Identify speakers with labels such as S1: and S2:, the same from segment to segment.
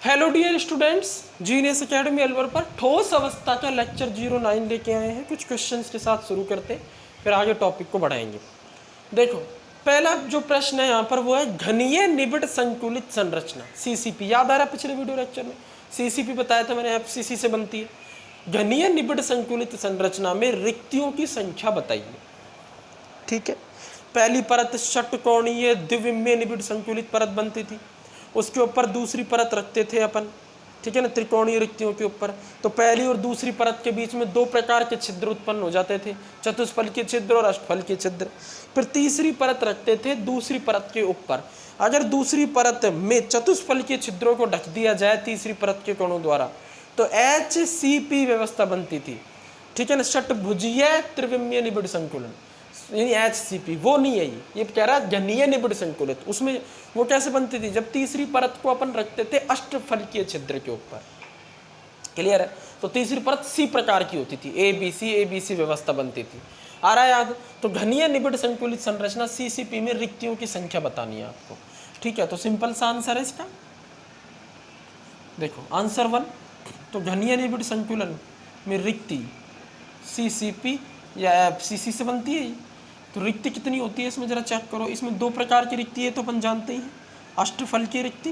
S1: Hello dear students, genius academy Alwar पर ठोस अवस्था का लेक्चर 09 लेके आए हैं। कुछ क्वेश्चंस के साथ शुरू करते हैं, फिर आगे टॉपिक को बढ़ाएंगे। देखो, पहला जो प्रश्न है यहाँ पर वो है घनीय निबिड़ संकुलित संरचना, सीसीपी। याद आ रहा है पिछले वीडियो लेक्चर में सीसीपी बताया था मैंने, एफसीसी से बनती है। घनीय निबिड़ संकुलित संरचना में रिक्तियों की संख्या बताइए। ठीक है, पहली परत षटकोणीय द्विविमीय निबिड़ संकुलित परत बनती थी, उसके ऊपर दूसरी परत रखते थे अपन, ठीक है ना, त्रिकोणीय रिक्तियों के ऊपर। तो पहली और दूसरी परत के बीच में दो प्रकार के छिद्र उत्पन्न हो जाते थे, चतुष्फलकीय छिद्र और अष्टफलकीय छिद्र। फिर तीसरी परत रखते थे दूसरी परत के ऊपर। अगर दूसरी परत में चतुष्फलकीय छिद्रों को ढक दिया जाए तीसरी परत के कोणों द्वारा तो HCP व्यवस्था बनती थी, ठीक है ना, षटभुजीय त्रिविमीय निबिड़ संकुलन, यानी HCP। वो नहीं है ये कह रहा है घनीय निबिड़ संकुलित। उसमें वो कैसे बनती थी, जब तीसरी परत को अपन रखते थे अष्टफलकीय छिद्र के ऊपर। क्लियर है? तो तीसरी परत C प्रकार की होती थी, ABC व्यवस्था बनती थी। आ रहा है याद? तो घनीय निबिड़ संकुलित संरचना CCP में रिक्तियों की संख्या बतानी है आपको। ठीक है, तो सिंपल सा आंसर है इसका। देखो आंसर 1, तो घनीय निबिड़ संकुलन में रिक्ति CCP या FCC से बनती है। तो रिक्ति कितनी होती है इसमें जरा चेक करो। इसमें दो प्रकार की रिक्ति है तो अपन जानते ही, अष्टफलकीय रिक्ति,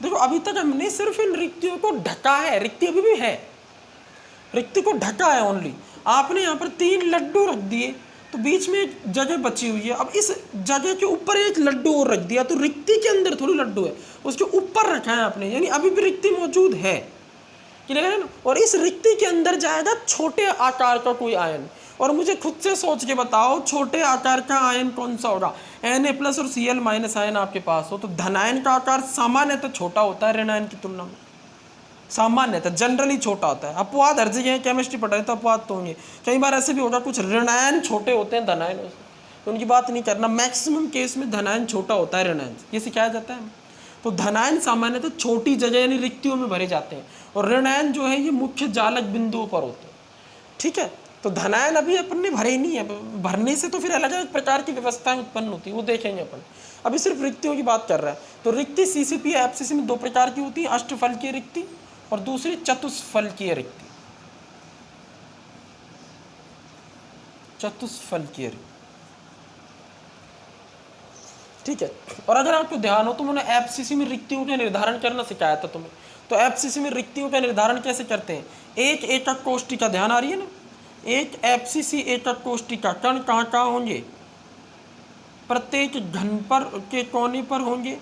S1: देखो अभी तक हमने सिर्फ इन रिक्तियों को ढका है, रिक्ति अभी भी है, रिक्ति को ढका है ओनली। आपने यहाँ पर 3 लड्डू रख दिए तो बीच में एक जगह बची हुई है, अब इस जगह के ऊपर एक लड्डू और रख दिया तो रिक्ति के अंदर थोड़ी लड्डू है, उसके ऊपर रखा है आपने, यानी अभी भी रिक्ति मौजूद है। क्लियर है ना? और इस रिक्ति के अंदर जाएगा छोटे आकार का कोई आयन, और मुझे खुद से सोच के बताओ छोटे आकार का आयन कौन सा होगा। Na+ और Cl- आयन आपके पास हो तो धनायन का आकार सामान्यतः छोटा होता है ऋणायन की तुलना में, सामान्यतः जनरली छोटा होता है। अपवाद हर जगह केमिस्ट्री पढ़ रहे तो अपवाद तो होंगे, कई बार ऐसे भी होगा कुछ ऋणायन छोटे होते हैं धनायन से, तो उनकी बात नहीं करना। मैक्सिमम केस में धनायन छोटा होता है ऋणायन, ये सिखाया जाता है। तो धनायन सामान्यतः छोटी जगह यानी रिक्तियों में भरे जाते हैं, और ऋणायन जो है ये मुख्य जालक बिंदुओं पर होते हैं। ठीक है, तो धनायन अभी अपन ने भरे नहीं है, भरने से तो फिर अलग अलग प्रकार की व्यवस्थाएं उत्पन्न होती है, वो देखेंगे अपन। अभी सिर्फ रिक्तियों की बात कर रहा है। तो रिक्ति CCP FCC में दो प्रकार की होती है, अष्टफलकीय रिक्ति और दूसरी चतुष्फलकीय रिक्ति। चतुष्फलकीय रिक्ति, ठीक है। और अगर आपको ध्यान हो तो मैंने FCC में रिक्तियों का निर्धारण करना सिखाया था तुम्हें। तो FCC में रिक्तियों का निर्धारण कैसे करते हैं, एक एकक कोष्टिका, ध्यान आ रही है ना, एक FCC एकक कोष्टिका कण कहाँ होंगे, प्रत्येक घन पर के कोने पर होंगे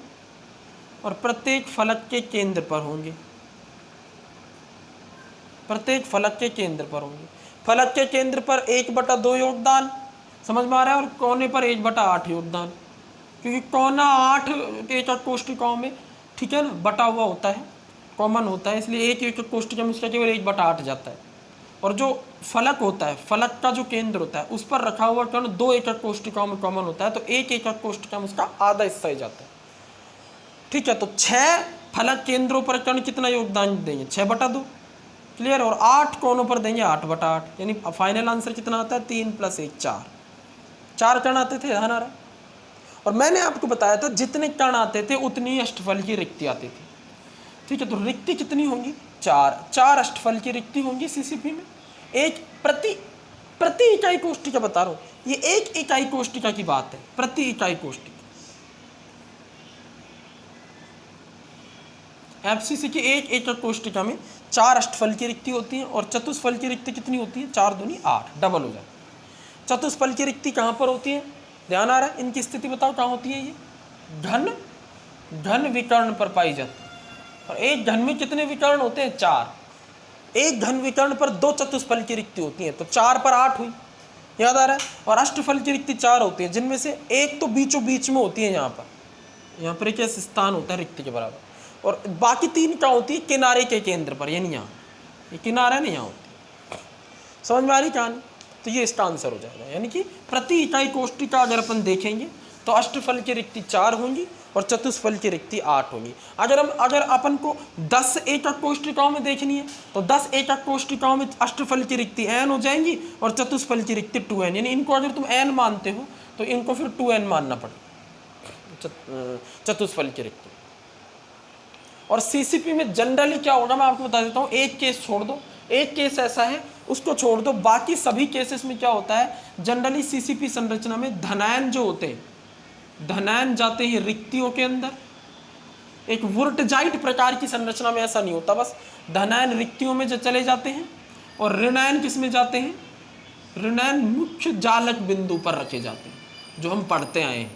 S1: और प्रत्येक फलक के केंद्र पर होंगे, प्रत्येक फलक के केंद्र पर होंगे। फलक के केंद्र पर 1/2 योगदान, समझ में आ रहा है, और कोने पर 1/8 योगदान, क्योंकि कोना 8 एकक कोष्टिकाओं में, ठीक है ना, बटा हुआ होता है, कॉमन होता है, इसलिए एक एकक कोष्टिका में उसका केवल 1/8 जाता है। और जो फलक होता है, फलक का जो केंद्र होता है उस पर रखा हुआ कण 2 एकक कोष्टिकाओं में कॉमन होता है, तो एक एकक कोष्टिका में उसका आधा हिस्सा ही जाता है। ठीक है, तो 6 फलक केंद्रों पर कण कितना योगदान देंगे, 6/2। क्लियर? और 8 कोनों पर देंगे 8/8, यानी फाइनल आंसर कितना आता है, 3 + 1 4। 4 कण आते थे, ध्यान आ रहा है? और मैंने आपको बताया था जितने कण आते थे उतनी अष्टफल की रिक्ति आती थी। ठीक है, तो रिक्ति कितनी होंगी, 4 अष्टफल की रिक्ति होंगी CCP में। एक प्रति इकाई कोष्टिका बता रहा हूं, ये एक इकाई कोष्टिका की बात है, प्रति इकाई कोष्टिका। FCC की एक एकक कोष्टिका में 4 अष्टफल की रिक्ति होती है, और चतुष्फल की रिक्ति कितनी होती है, 4 दूनी 8, डबल हो जाए। चतुष्फल की रिक्ति कहां पर होती है, ध्यान आ रहा है, इनकी स्थिति बताओ कहां होती है। ये घन विकर्ण पर पाई जाती है, और एक घन में कितने विकर्ण होते हैं, 4। एक घन विकर्ण पर 2 चतुष्फल की रिक्ति होती है, तो 4 पर 8 हुई, याद आ रहा है। और अष्टफल की रिक्ति 4 होती है, जिनमें से एक तो बीचों बीच में होती है, यहाँ पर एक ऐसा स्थान होता है रिक्ति के बराबर, और बाकी 3 क्या होती है, किनारे के केंद्र पर, यानी यहाँ ये किनारा नहीं, यहाँ होती है। समझ में आ रही कहानी? तो ये इसका आंसर हो जाएगा, यानी कि प्रति इकाई कोष्टिका अगर अपन देखेंगे तो अष्टफल की रिक्ति 4 होंगी और चतुष्फल की रिक्ति 8 होंगी। अगर अपन को 10 एकक कोष्टिकाओं में देखनी है तो 10 एकक कोष्टिकाओं में अष्टफल की रिक्ति n हो जाएंगी और चतुष्फल की रिक्ति 2n, यानी इनको अगर तुम n मानते हो तो इनको फिर 2n मानना पड़ेगा। चतुष्फल की रिक्ति। और सीसीपी में जनरली क्या होगा मैं आपको बता देता हूँ, एक केस छोड़ दो, एक केस ऐसा है उसको छोड़ दो, बाकी सभी केसेस में क्या होता है, जनरली सीसीपी संरचना में धनायन जो होते हैं, धनायन जाते हैं रिक्तियों के अंदर। एक वुर्टजाइट प्रकार की संरचना में ऐसा नहीं होता, बस धनायन रिक्तियों में जो चले जाते हैं, और ऋणायन किस में जाते हैं, ऋणायन मुख्य जालक बिंदु पर रखे जाते हैं जो हम पढ़ते आए हैं।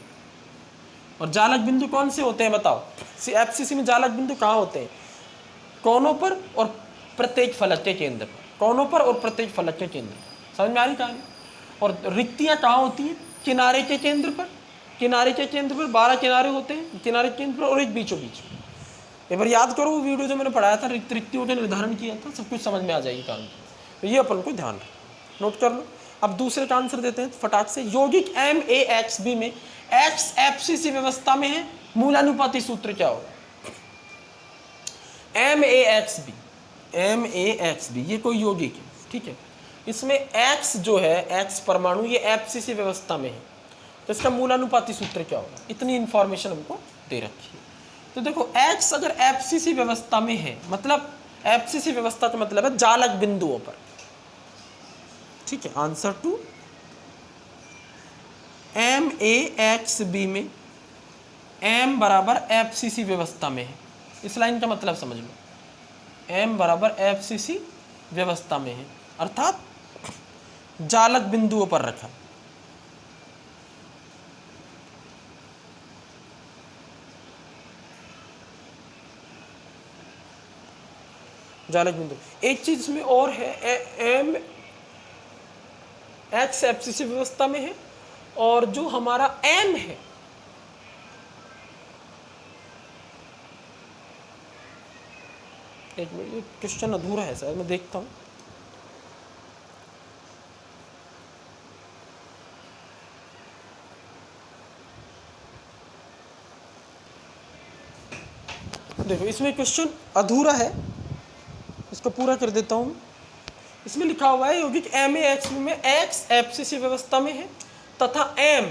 S1: और जालक बिंदु कौन से होते हैं बताओ, एफसीसी में जालक बिंदु कहाँ होते हैं, कोनों पर और प्रत्येक फलक के केंद्र पर, कोनों पर और प्रत्येक फलक के केंद्र पर। समझ में आ रही कहानी। और रिक्तियाँ कहाँ होती हैं, किनारे के केंद्र पर, किनारे के केंद्र पर 12 किनारे होते हैं, किनारे के केंद्र पर, और एक बीचों बीच। एक बार याद करो वो वीडियो जो मैंने पढ़ाया था, रिक्तियों का निर्धारण किया था, सब कुछ समझ में आ जाएगी कहानी। तो ये अपन को ध्यान नोट कर लो। अब दूसरे का आंसर देते हैं फटाक से। यौगिक MAXB में X FCC व्यवस्था में है, मूलानुपाती सूत्र क्या होगा। MAXB ये कोई यौगिक है, ठीक है, इसमें X जो है, X परमाणु, ये FCC व्यवस्था में है, तो इसका मूलानुपाती सूत्र क्या होगा। इतनी इंफॉर्मेशन हमको दे रखी है। तो देखो X अगर FCC व्यवस्था में है, मतलब FCC व्यवस्था का मतलब है जालक बिंदुओं पर, ठीक है। आंसर टू MAXB में M बराबर FCC व्यवस्था में है। इस लाइन का मतलब समझ लो, M बराबर FCC व्यवस्था में है, अर्थात जालक बिंदुओं पर रखा। जालक बिंदु। एक चीज इसमें और है, MX FCC व्यवस्था में है, और जो हमारा M है, एक मिनट, ये क्वेश्चन अधूरा है सर, मैं देखता हूं। देखो इसमें क्वेश्चन अधूरा है, इसको पूरा कर देता हूं। इसमें लिखा हुआ है यौगिक MAXB में X FCC व्यवस्था में है तथा M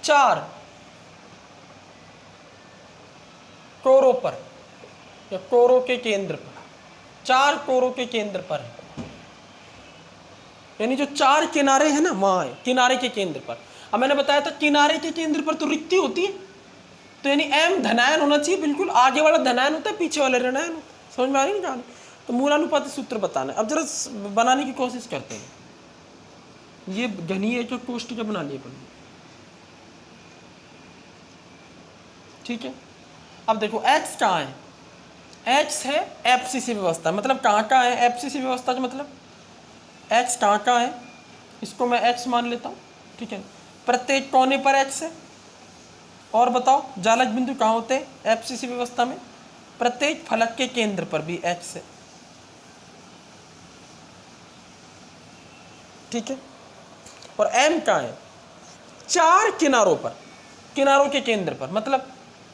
S1: चार कोरों पर या कोरों के केंद्र पर, 4 कोरों के केंद्र पर है, यानी जो 4 किनारे हैं ना वहां है, किनारे के केंद्र पर। अब मैंने बताया था किनारे के केंद्र पर तो रिक्ति होती है, तो यानी M धनायन होना चाहिए, बिल्कुल आगे वाला धनायन होता है, पीछे वाला ऋणायन होता है। समझ में आ रही है कहानी। तो मूलानुपाती सूत्र बताना है। अब जरा बनाने की कोशिश करते हैं। ये घनी एक कोष्ठिका बना लिए अपन, ठीक है। अब देखो X कहाँ है, X है FCC व्यवस्था, मतलब कहाँ कहाँ है FCC व्यवस्था का मतलब X कहाँ कहाँ है, इसको मैं X मान लेता हूँ, ठीक है। प्रत्येक कोने पर X है। और बताओ जालक बिंदु कहाँ होते हैं FCC व्यवस्था में, प्रत्येक फलक के केंद्र पर भी X है, ठीक है। और M कहाँ है, 4 किनारों पर, किनारों के केंद्र पर, मतलब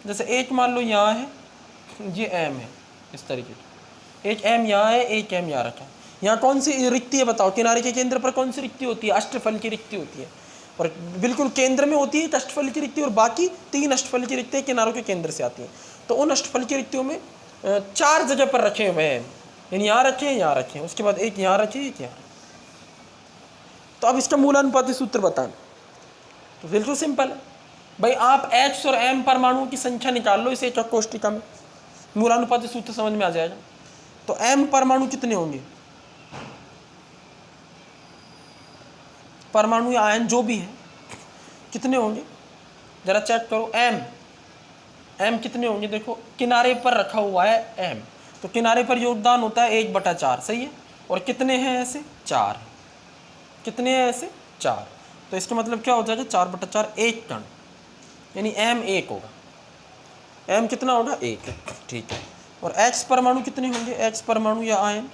S1: जैसे एक मान लो यहाँ है, ये M है, इस तरीके से एक M यहाँ है, एक M यहाँ रखा है। यहाँ कौन सी रिक्ति है बताओ, किनारे के केंद्र पर कौन सी रिक्ति होती है, अष्टफल की रिक्ति होती है, और बिल्कुल केंद्र में होती है अष्टफल की रिक्ति, और बाकी 3 अष्टफल की रिक्तियाँ किनारों के केंद्र से आती हैं। तो उन अष्टफल की रिक्तियों में 4 जगह पर रखे हुए हैं, यानी यहाँ रखे हैं, यहाँ रखे हैं, उसके बाद एक यहाँ रखे, एक यहाँ। तो अब इसका मूलानुपाती सूत्र बताना, तो बिल्कुल सिंपल है भाई, आप X और M परमाणुओं की संख्या निकाल लो इस एक कोष्ठिका में, मूलानुपाती सूत्र समझ में आ जाएगा। तो M परमाणु कितने होंगे, परमाणु या आयन जो भी है कितने होंगे, जरा चेक करो। M कितने होंगे, देखो किनारे पर रखा हुआ है M, तो किनारे पर योगदान होता है 1/4, सही है। और कितने हैं ऐसे, 4, कितने हैं ऐसे, 4, तो इसका मतलब क्या हो जाएगा, 4/4, 1 कण, यानी M 1 होगा। M कितना होगा, 1, ठीक है। और X परमाणु कितने होंगे, X परमाणु या आयन,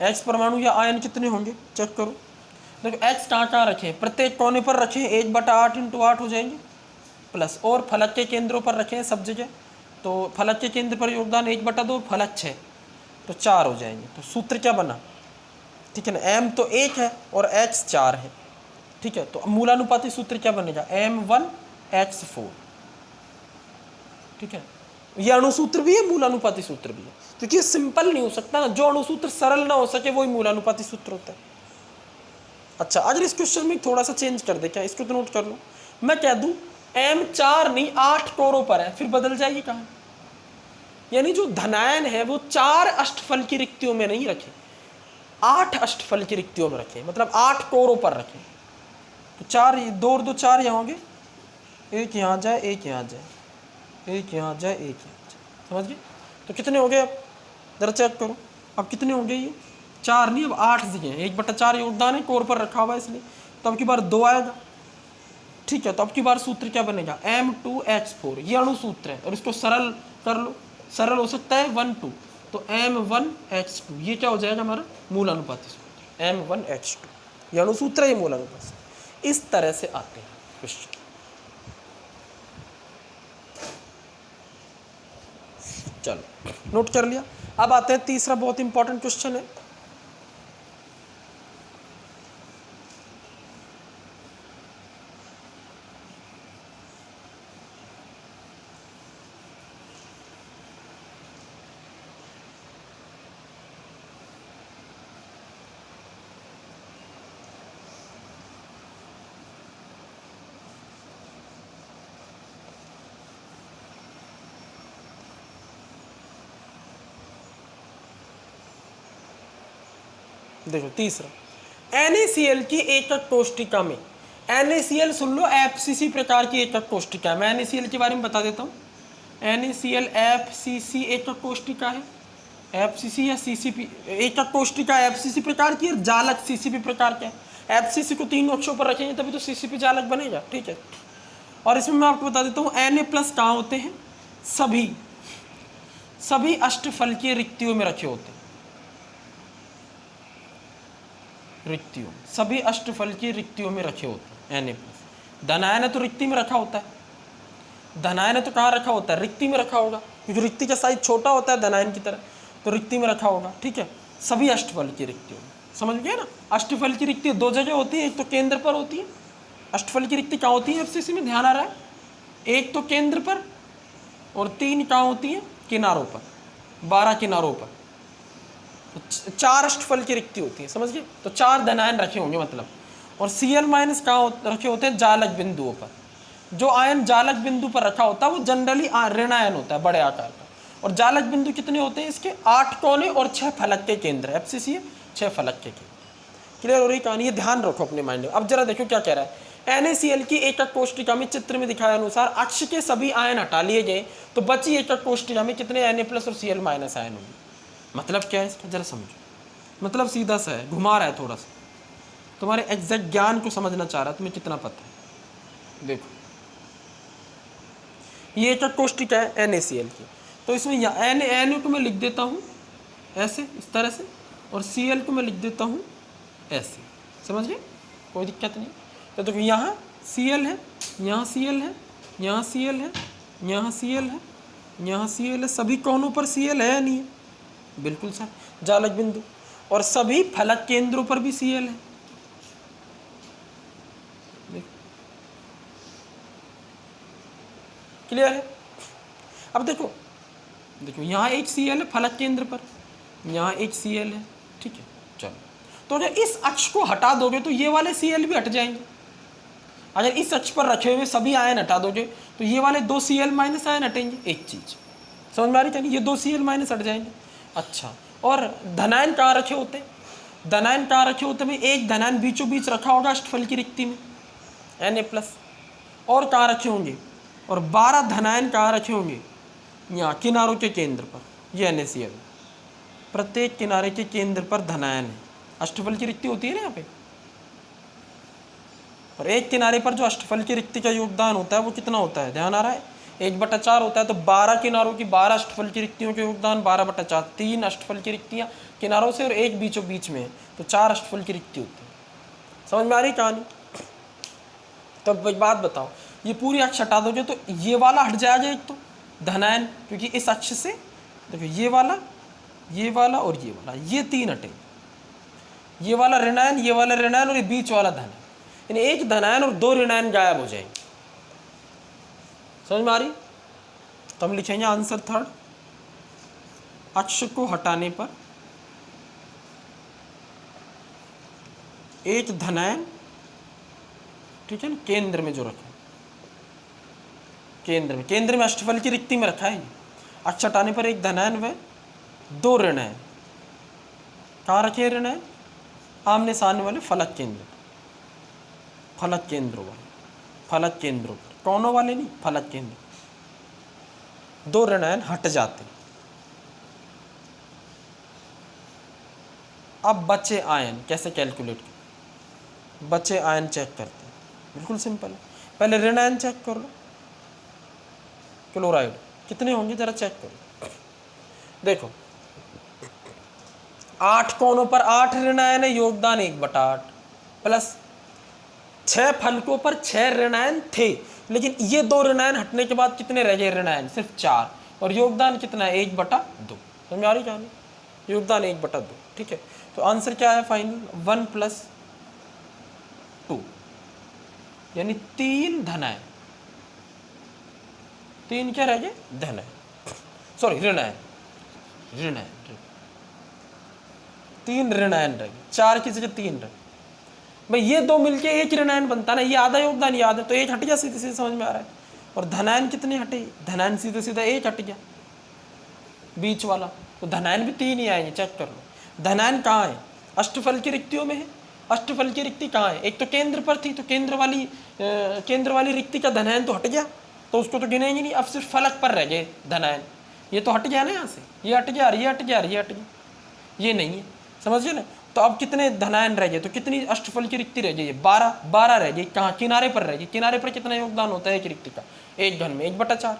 S1: X परमाणु या आयन कितने होंगे, चेक करो। देखो X कहाँ कहाँ रखें, प्रत्येक कोने पर रखें, 1/8 × 8 हो जाएंगे, प्लस और फलक के केंद्रों पर रखें सब जगह, तो फलक के केंद्र पर योगदान 1/2, फलक 6, तो 4 हो जाएंगे। तो सूत्र क्या बना, ठीक है ना, m तो 1 है और x 4 है, ठीक है। तो मूलानुपाती सूत्र क्या बनेगा, m1 x4, ठीक है। ये अणुसूत्र भी है, मूलानुपाती सूत्र भी है, क्योंकि ये सिंपल नहीं हो सकता ना, जो अणुसूत्र सरल ना हो सके वही मूलानुपाती सूत्र होता है। अच्छा, अगर इस क्वेश्चन में थोड़ा सा चेंज कर दे, क्या इसको तो नोट कर लो, मैं कह दूं m 4 नहीं 8 कोरों पर है, फिर बदल जाएगी कहाँ, यानी जो धनायन है वो 4 अष्टफल की रिक्तियों में नहीं रखे, 8 अष्टफल की रिक्तियों में रखे, मतलब 8 कोरों पर रखे। तो 4, 2 और 2 4 यहाँ होंगे, एक यहाँ जाए, एक यहाँ जाए, एक यहाँ जाए, एक यहाँ जाए, समझ गए। तो कितने हो गए, अब जरा चेक करो, अब कितने हो गए, ये 4 नहीं, अब 8 दिए, 1/4 योगदान है, कोर पर रखा हुआ है इसलिए। तो अब की बार 2 आएगा, ठीक है। तो अब की बार सूत्र क्या बनेगा, m2x4, ये अणुसूत्र है, और इसको सरल कर लो, सरल हो सकता है 1 2, तो m1x2, ये क्या हो जाएगा हमारा मूलानुपाती सूत्र, m1x2, ये अणुसूत्र है, ये मूलानुपाती। इस तरह से आते हैं क्वेश्चन। चलो नोट कर लिया। अब आते हैं तीसरा बहुत इंपॉर्टेंट क्वेश्चन है, देखो तीसरा, NaCl की एकक कोष्टिका में, NaCl सुन लो FCC प्रकार की एकक कोष्टिका, मैं NaCl के बारे में बता देता हूँ। NaCl FCC एकक कोष्टिका है, FCC या CCP एकक कोष्टिका FCC प्रकार की, और जालक CCP प्रकार का है। FCC को 3 अक्षों पर रखेंगे तभी तो CCP जालक बनेगा, ठीक है। और इसमें मैं आपको बता देता हूँ Na+ कहाँ होते हैं, सभी अष्टफल की रिक्तियों में रखे होते हैं, रिक्तियों, सभी अष्टफल की रिक्तियों में रखे होते हैं Na+। धनायन तो रिक्ति में रखा होता है, धनायन तो कहाँ रखा होता है, रिक्ति में रखा होगा, क्योंकि रिक्ति का साइज छोटा होता है धनायन की तरह, तो रिक्ति में रखा होगा, ठीक है। सभी अष्टफल की रिक्तियों में, समझ गए ना। अष्टफल की रिक्ति 2 जगह होती है, एक तो केंद्र पर होती है, अष्टफल की रिक्ति कहाँ होती है FCC में, ध्यान आ रहा है, एक तो केंद्र पर और 3 कहाँ होती है किनारों पर, 12 किनारों पर, 4 अष्टफल की रिक्ति होती है, समझ गए। तो 4 धनायन रखे होंगे मतलब, और Cl- कहाँ रखे होते हैं, जालक बिंदुओं पर। जो आयन जालक बिंदु पर रखा होता है वो जनरली ऋणायन होता है, बड़े आकार का। और जालक बिंदु कितने होते हैं इसके, 8 कोने और 6 फलक के केंद्र, FCC है 6 फलक के केंद्र। क्लियर हो रही कहानी, ये ध्यान रखो अपने माइंड में। अब जरा देखो क्या कह रहा है, NaCl की एकक कोष्टिका में चित्र में दिखाए अनुसार अक्ष के सभी आयन हटा लिए गए, तो बची एकक कोष्टिका में कितने Na+ और Cl- आयन होंगे। मतलब क्या है इसका, जरा समझो। मतलब सीधा सा है, घुमा रहा है थोड़ा सा, तुम्हारे एग्जैक्ट ज्ञान को समझना चाह रहा है तुम्हें कितना पता है। देखो ये एकक कोष्टिका है NaCl की, तो इसमें Na को मैं लिख देता हूँ ऐसे, इस तरह से, और Cl को मैं लिख देता हूँ ऐसे, समझ गए, कोई दिक्कत नहीं। तो देखो यहाँ Cl है, यहाँ Cl है, यहाँ Cl है, यहाँ Cl है, यहाँ Cl है, सभी कोनों पर Cl है या नहीं है, बिल्कुल सर, जालक बिंदु, और सभी फलक केंद्रों पर भी Cl है। क्लियर है। अब देखो यहाँ एक Cl है फलक केंद्र पर, यहाँ एक Cl है, ठीक है। चलो, तो अगर इस अक्ष को हटा दोगे तो ये वाले Cl भी हट जाएंगे। अगर इस अक्ष पर रखे हुए सभी आयन हटा दोगे तो ये वाले 2 Cl- आयन हटेंगे, एक चीज समझ में आ रही है, ये 2 Cl- हट जाएंगे। अच्छा, और धनायन कहाँ रखे होते हैं, धनायन कहाँ रखे होते हैं, एक धनायन बीचों बीच रखा होगा अष्टफल की रिक्ति में Na+, और कहाँ रखे होंगे, और 12 धनायन कहाँ रखे होंगे, यहाँ किनारों के केंद्र पर, ये NaCl, प्रत्येक किनारे के केंद्र पर धनायन है, अष्टफल की रिक्ति होती है ना यहाँ पे, और एक किनारे पर जो अष्टफल की रिक्ति का योगदान होता है वो कितना होता है, ध्यान आ रहा है, 1/4 होता है। तो 12 किनारों की 12 अष्टफल की रिक्तियों के योगदान 12/4, 3 अष्टफल की रिक्तियाँ किनारों से और एक बीचों बीच में है, तो 4 अष्टफल की रिक्ति होती है। समझ में आ रही कहानी। तो अब एक बात बताओ, ये पूरी अक्ष हटा दोगे तो ये वाला हट जाएगा, एक तो धनायन, क्योंकि इस अक्ष से देखो ये वाला और ये वाला, ये तीन हटे, ये वाला ऋणायन और ये बीच वाला धनायन, यानी एक धनायन और दो ऋणायन गायब हो जाएंगे। समझ में आ रही? तो हम लिखेंगे आंसर थर्ड, अक्ष को हटाने पर एक धनायन, ठीक है ना, केंद्र में जो रखा, केंद्र में अष्टफल की रिक्ति में रखा है। अक्ष हटाने पर एक धनायन व दो ऋणायन, कहाँ रखे ऋणायन? आमने सामने वाले फलक केंद्रों पर, कौनों वाले नहीं, फलक केंद्र, दो ऋणायन हट जाते। अब बचे आयन कैसे कैलकुलेट करें? बचे आयन चेक करते हैं, बिल्कुल सिंपल है। पहले ऋणायन चेक कर लो, क्लोराइड कितने होंगे जरा चेक करो। देखो 8 कोनों पर 8 ऋणायन है, योगदान 1/8, प्लस 6 फलकों पर 6 ऋणायन थे, लेकिन ये 2 ऋणायन हटने के बाद कितने रह गए ऋणायन? सिर्फ 4, और योगदान कितना है? 1/2। समझ आ रही कहानी? योगदान 1/2, ठीक है। तो आंसर क्या है फाइनल? 1 + 2, यानी 3 धनायन। 3 क्या रह गए? धनायन, सॉरी ऋणायन, 3 ऋणायन रह गए, 4 की जगह 3 रह। भाई ये 2 मिलके एक ऋणायन बनता ना, ये आधा योगदान याद है, तो 1 हट गया, सीधे सीधे समझ में आ रहा है। और धनायन कितने हटे? धनायन सीधे सीधा 1 हट गया, बीच वाला, तो धनायन भी 3 ही आएंगे, चेक कर लो। धनायन कहाँ है? अष्टफल की रिक्तियों में है। अष्टफल की रिक्ति कहाँ है? एक तो केंद्र पर थी, तो केंद्र वाली रिक्ति का धनायन तो हट गया, तो उसको तो गिनेंगे नहीं। अब सिर्फ फलक पर रह गए धनायन, ये तो हट गया ना यहाँ से, ये हट गया, ये हट गया, ये हट गया, ये नहीं है, समझिए ना। तो अब कितने धनायन रह गए? तो कितनी अष्टफल की रिक्ति रह गई? 12 रह गई। कहाँ? किनारे पर रह गई। किनारे पर कितना योगदान होता है एक रिक्ति का? 1 घन में 1/4,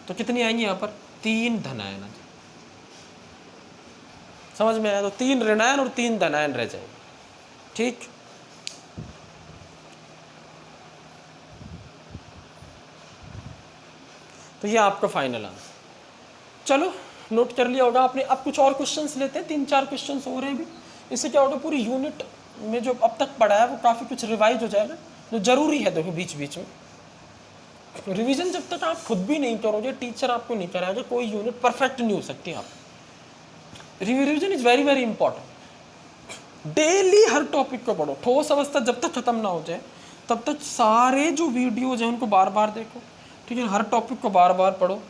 S1: तो कितनी आएंगी यहाँ पर? 3 धनायन। समझ में आया? तो 3 ऋणायन और 3 धनायन रह जाएंगे, ठीक। तो ये आपका फाइनल आंसर। चलो नोट कर लिया होगा आपने। अब कुछ और क्वेश्चंस लेते हैं, 3-4 क्वेश्चंस हो रहे हैं भी। इससे क्या होगा, पूरी यूनिट में जो अब तक पढ़ा है वो काफ़ी कुछ रिवाइज हो जाएगा, जो जरूरी है। देखो बीच बीच में रिवीजन जब तक आप खुद भी नहीं करोगे, टीचर आपको नहीं कराएगा, कोई यूनिट परफेक्ट नहीं हो सकती। आप revision is very very important. Daily her topic को पढ़ो, ठोस अवस्था जब तक खत्म ना हो जाए तब तक सारे जो वीडियोज हैं उनको बार बार देखो, ठीक है। हर टॉपिक को बार बार पढ़ो।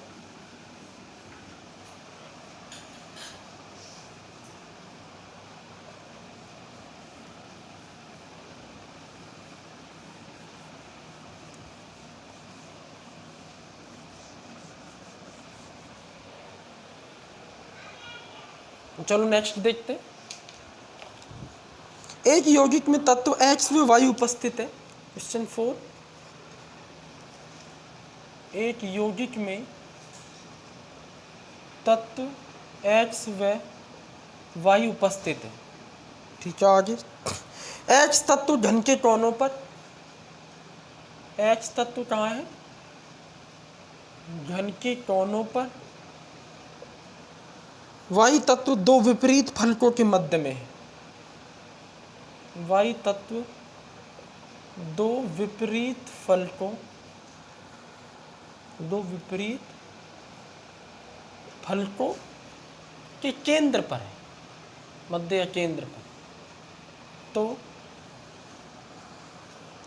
S1: चलो नेक्स्ट देखते हैं। एक यौगिक में तत्व X व वायु उपस्थित है। क्वेश्चन 4, एक यौगिक में तत्व X व वायु उपस्थित है, ठीक है। आगे X तत्व घन के कोनों पर, X तत्व कहाँ है? घन के कोनों पर। वायु तत्व 2 विपरीत फलकों के मध्य में है। वायु तत्व 2 विपरीत फलकों के केंद्र पर है, मध्य या केंद्र पर। तो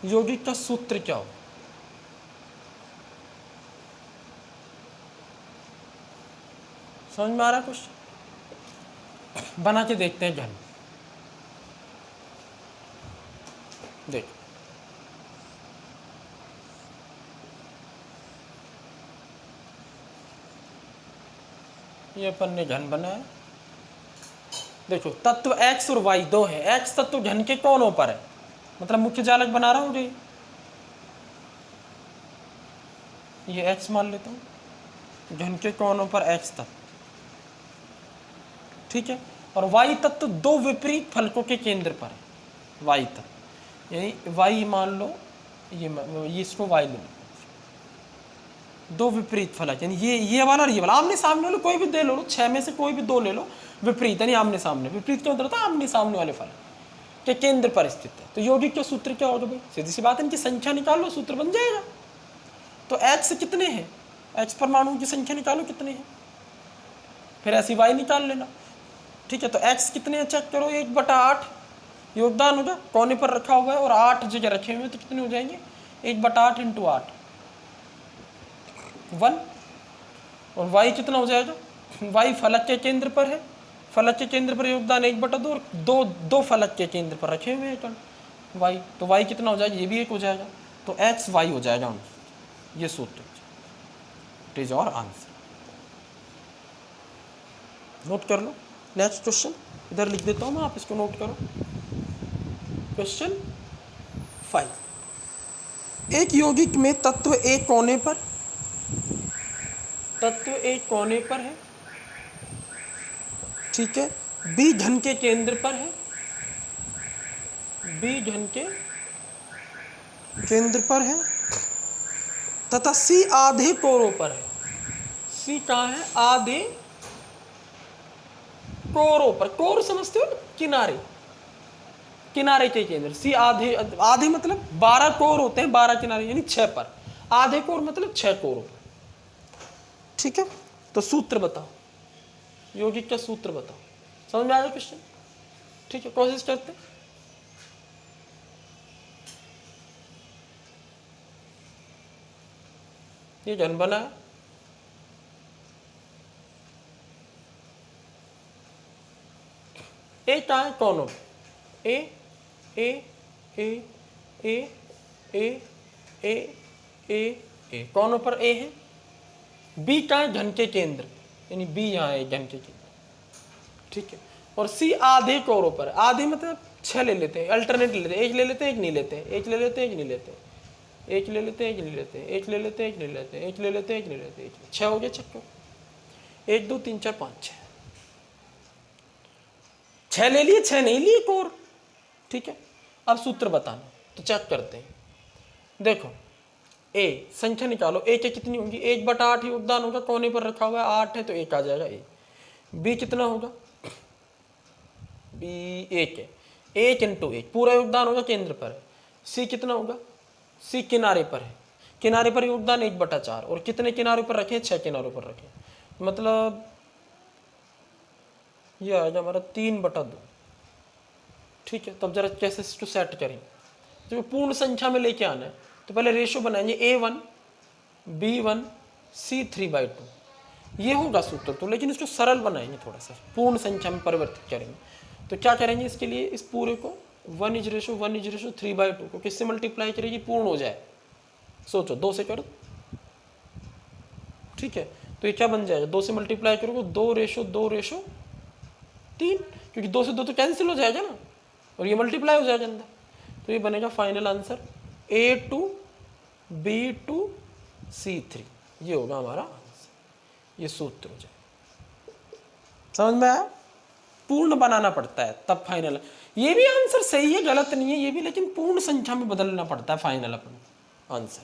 S1: यौगिक का सूत्र क्या हो? समझ में आ रहा है कुछ? बना के देखते हैं घन। देख, ये अपन ने घन बनाया। देखो तत्व X और Y 2 है। X तत्व घन के कोनों पर है, मतलब मुख्य जालक बना रहा हूँ। ये X मान लेता हूँ, घन के कोनों पर X तत्व, ठीक है। और Y तत्व 2 विपरीत फलकों के केंद्र पर है। Y तत्व यानी Y मान लो, ये इसको Y ले लो, दो विपरीत फलक, यानी ये वाला और ये वाला आमने सामने वाले कोई भी दे लो, 6 में से कोई भी 2 ले लो, विपरीत यानी आमने सामने। विपरीत क्या मतलब होता है? आमने सामने वाले फलक के केंद्र पर स्थित है। तो यौगिक का सूत्र क्या होगा भाई? सीधी सी बात है, इनकी संख्या निकालो, सूत्र बन जाएगा। तो X कितने हैं? X परमाणुओं की संख्या निकालो कितने हैं, फिर ऐसी Y निकाल लेना। ठीक है, तो X कितने हैं चेक करो, 1/8 योगदान होगा, कोने पर रखा हुआ है और 8 जगह रखे हुए हैं, तो कितने हो जाएंगे? 1/8 × 8 1। और Y कितना हो जाएगा? Y फलक के केंद्र पर है, फलक के केंद्र पर योगदान 1/2 और दो फलक के केंद्र पर रखे हुए हैं कण Y, तो Y कितना हो जाएगा? ये भी 1 हो जाएगा, तो XY हो जाएगा। ये सूत्र इट इज और आंसर। नोट कर लो। नेक्स्ट क्वेश्चन इधर लिख देता हूँ मैं, आप इसको नोट करो। क्वेश्चन 5, एक यौगिक में तत्व एक कोने पर, तत्व एक कोने पर है, ठीक है, B घन के केंद्र पर है, B घन के केंद्र पर है, तथा C आधे कोरों पर है। C कहाँ है? आधे कोरों पर। कोर समझते हो? किनारे, किनारे के केंद्र। C आधे, आधे मतलब 12 कोर होते हैं, 12 किनारे यानी 6 पर। आधे कोर मतलब 6 कोरों पर। ठीक है, तो सूत्र बताओ, यौगिक का सूत्र बताओ। समझ में आ गया क्वेश्चन? ठीक है, कोशिश करते हैं। ये घन बना है, ए कहाँ है? कोनों। ए ए ए ए ए ए ए ए कोनों पर ए है। बी कहाँ है? घन के केंद्र, यानी बी यहाँ है घन के केंद्र। ठीक है, और सी आधे कोरों पर। आधे मतलब 6 ले लेते हैं, अल्टरनेट ले लेते हैं, एक ले लेते हैं एक नहीं लेते हैं, एक ले लेते हैं एक नहीं लेते हैं, एक ले लेते हैं एक नहीं लेते हैं, एक ले लेते हैं एक नहीं लेते हैं, एक ले लेते हैं एक नहीं लेते हैं। 6 हो गया, चेक करो। 1 2 3 4 5 6, 6 ले लिए, 6 नहीं लिए कोर। ठीक है, अब सूत्र बताना, तो चेक करते हैं। देखो, ए संख्या निकालो, ए के कितनी होगी? 1/8 योगदान होगा, कोने पर रखा हुआ है, 8 है तो 1 आ जाएगा ए। बी कितना होगा? बी 1 है, 1 × 1 पूरा योगदान होगा, केंद्र पर है। सी कितना होगा? सी किनारे पर है, किनारे पर योगदान 1/4 और कितने किनारों पर रखे? 6 किनारों पर रखे, मतलब यह आएगा हमारा 3/2। ठीक है, तब जरा कैसे इसको सेट करें? तो पूर्ण संख्या में लेके आना है, तो पहले रेशो बनाएंगे A1 B1 C 3/2, ये होगा सूत्र तो, लेकिन इसको सरल बनाएंगे, थोड़ा सा पूर्ण संख्या में परिवर्तित करेंगे। तो क्या करेंगे इसके लिए? इस पूरे को 1:3/2 को किससे मल्टीप्लाई करेंगे पूर्ण हो जाए? सोचो, 2 से करो। ठीक है, तो ये क्या बन जाएगा? 2 से मल्टीप्लाई करोगे 2:2:3, क्योंकि 2 से 2 तो कैंसिल हो जाएगा ना, और ये मल्टीप्लाई हो जाएगा अंदर। तो ये बनेगा final answer A2 B2 C3, ये होगा हमारा आंसर। ये सूत्र हो जाए। समझ में आया? पूर्ण बनाना पड़ता है तब फाइनल। ये भी आंसर सही है, गलत नहीं है ये भी, लेकिन पूर्ण संख्या में बदलना पड़ता है फाइनल अपना आंसर।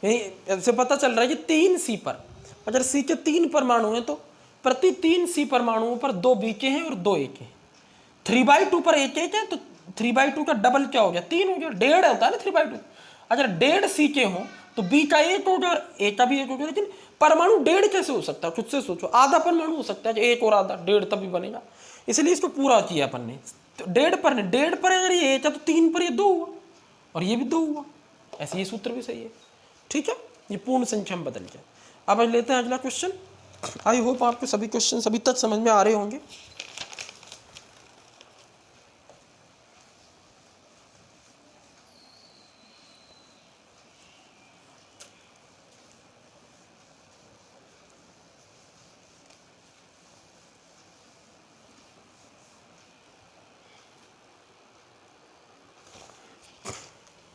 S1: इससे पता चल रहा है कि 3 C पर, अगर C के 3 परमाणु हैं तो प्रति 3 C परमाणुओं पर 2 B के हैं और 2 A के हैं। 3/2 पर 1 है, तो 3/2 का डबल क्या हो गया? 3 हो गया। 1.5 होता है ना 3/2। अगर 1.5 C के हो तो B का 1 होगा और A का भी 1 होगा, लेकिन परमाणु 1.5 कैसे हो सकता है? खुद से सोचो, आधा परमाणु हो सकता है, 1 और आधा 1.5 तभी बनेगा, इसलिए इसको पूरा किया अपन ने। तो 1.5 पर अगर ये 1 है तो 3 पर ये 2 हुआ और ये भी 2 हुआ, ऐसे ये सूत्र भी सही है। ठीक है, ये पूर्ण संख्या में बदल गया। अब लेते हैं अगला क्वेश्चन। आई होप आपको सभी क्वेश्चन अभी तक समझ में आ रहे होंगे।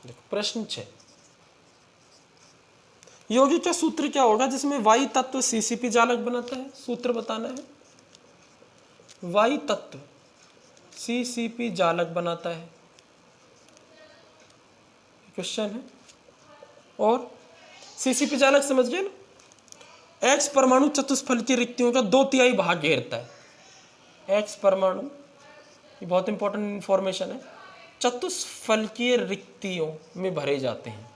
S1: देखो प्रश्न 6, यौगिक का सूत्र क्या होगा जिसमें Y तत्व CCP जालक बनाता है? सूत्र बताना है। Y तत्व CCP जालक बनाता है, क्वेश्चन है। और सीसीपी जालक समझ गए ना। एक्स परमाणु चतुष्फलकीय रिक्तियों का 2/3 भाग घेरता है। एक्स परमाणु, ये बहुत इंपॉर्टेंट इंफॉर्मेशन है, चतुष्फलकीय रिक्तियों में भरे जाते हैं।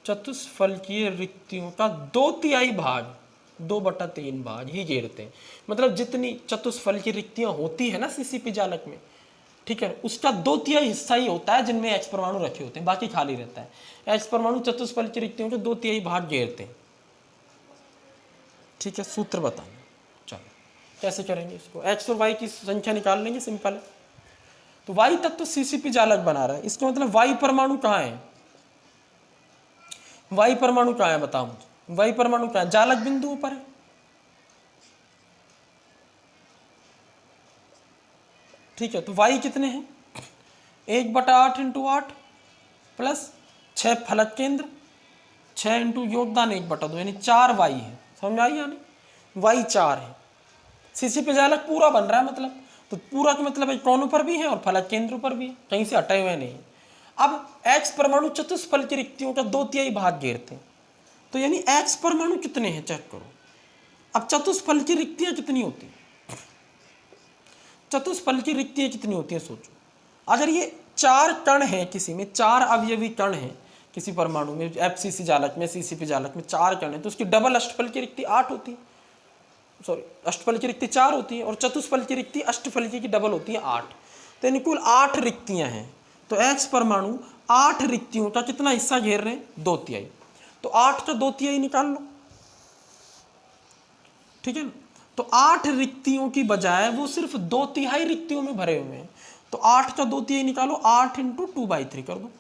S1: चतुष्फलकीय रिक्तियों का 2/3 भाग, 2/3 भाग ही घेरते हैं। मतलब जितनी चतुष्फलकीय रिक्तियां होती है ना सीसीपी जालक में, ठीक है, उसका 2/3 हिस्सा ही होता है जिनमें एक्स परमाणु रखे होते हैं, बाकी खाली रहता है। एक्स परमाणु चतुष्फलकीय रिक्तियों के 2/3 भाग घेरते हैं। ठीक है, सूत्र बताना। चलो कैसे करेंगे इसको, एक्स और वाई की संख्या निकाल लेंगे, सिंपल है। तो वाई तत्व सीसीपी जालक बना रहा है, इसका मतलब वाई परमाणु कहाँ है, वाई परमाणु कहाँ है बताओ मुझे, वाई परमाणु कहाँ है, जालक बिंदुओं पर है। ठीक है, तो वाई कितने हैं, 1/8 × 8 प्लस 6 फलक केंद्र, 6 इंटू योगदान 1/2, यानी 4 वाई है। समझ आई या नहीं, वाई 4 है। सीसीपी जालक पूरा बन रहा है, मतलब तो पूरा का मतलब है कोनों पर भी है और फलक केंद्रों पर भी है, कहीं से हटे हुए नहीं। अब एक्स परमाणु चतुष्फलकीय रिक्तियों का 2/3 भाग घेरते हैं, तो यानी एक्स परमाणु कितने हैं चेक करो। अब चतुष्फलकीय रिक्तियां कितनी होती हैं, चतुष्फलकीय रिक्तियां कितनी होती हैं सोचो। अगर ये 4 कण है, किसी में 4 अवयवी कण है, किसी परमाणु में एफसीसी जालक में, सीसीपी जालक में 4 कण है, तो उसकी डबल अष्टफलकीय रिक्ति 8 होती है। सॉरी, अष्टफलकीय रिक्ति 4 होती है और चतुष्फलकीय रिक्ति अष्टफलकीय की डबल होती है 8। तो यानी कुल 8 रिक्तियां हैं। तो एक्स परमाणु 8 रिक्तियों का कितना हिस्सा घेर रहे हैं, 2/3। तो 8 का 2/3 निकाल लो, ठीक है ना। तो 8 रिक्तियों की बजाय वो सिर्फ 2/3 रिक्तियों में भरे हुए हैं। तो 8 का 2/3 निकालो, 8 × 2/3 कर दो,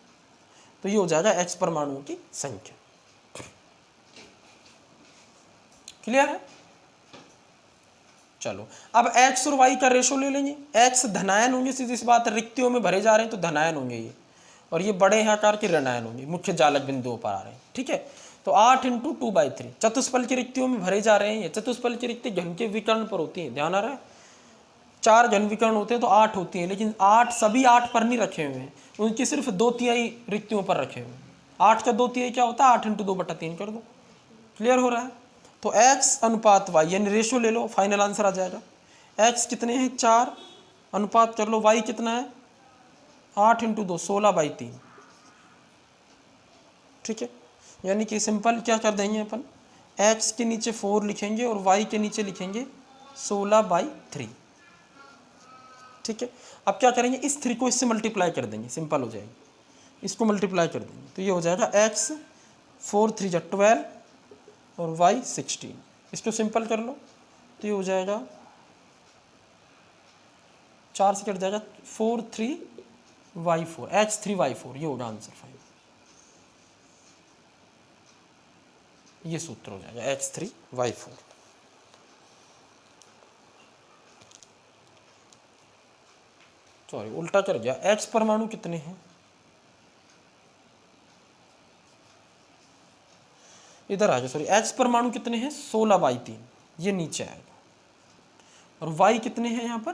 S1: तो ये हो जाएगा एक्स परमाणुओं की संख्या। क्लियर है। चलो अब एक्स और वाई का रेशो ले लेंगे। एक्स धनायन होंगे, सीधी सी बात है, रिक्तियों में भरे जा रहे हैं तो धनायन होंगे ये, और ये बड़े आकार के ऋणायन होंगे, मुख्य जालक बिंदुओं पर आ रहे हैं। ठीक है, तो 8 × 2/3 चतुष्फलकीय रिक्तियों में भरे जा रहे हैं। ये चतुष्फलकीय रिक्ति घन के विकर्ण पर होती है, ध्यान आ रहा है। 4 घन विकर्ण होते हैं तो 8 होती है, लेकिन 8 सभी 8 पर नहीं रखे हुए हैं, उनकी सिर्फ 2/3 रिक्तियों पर रखे हुए हैं। 8 का 2/3 क्या होता है, 8 × 2/3 कर दो। क्लियर हो रहा है। तो x अनुपात y, यानी रेशो ले लो, फाइनल आंसर आ जाएगा। x कितने हैं, 4, अनुपात कर लो y कितना है, 8 × 2 16/3। ठीक है, यानी कि सिंपल क्या कर देंगे अपन, x के नीचे 4 लिखेंगे और y के नीचे लिखेंगे 16/3। ठीक है, अब क्या करेंगे, इस 3 को इससे मल्टीप्लाई कर देंगे, सिंपल हो जाएगी, इसको मल्टीप्लाई कर देंगे तो ये हो जाएगा x 4 × 3 = 12 और y 16। इसको सिंपल कर लो तो ये हो जाएगा 4 से कट जाएगा 4 3y4, x 3y4, ये होगा आंसर फाइनल। ये सूत्र हो जाएगा x 3y4। सॉरी उल्टा कर गया, x परमाणु कितने हैं, इधर आ जाओ, सॉरी x परमाणु कितने हैं, 16/3, ये नीचे आएगा। और y कितने हैं यहाँ पर,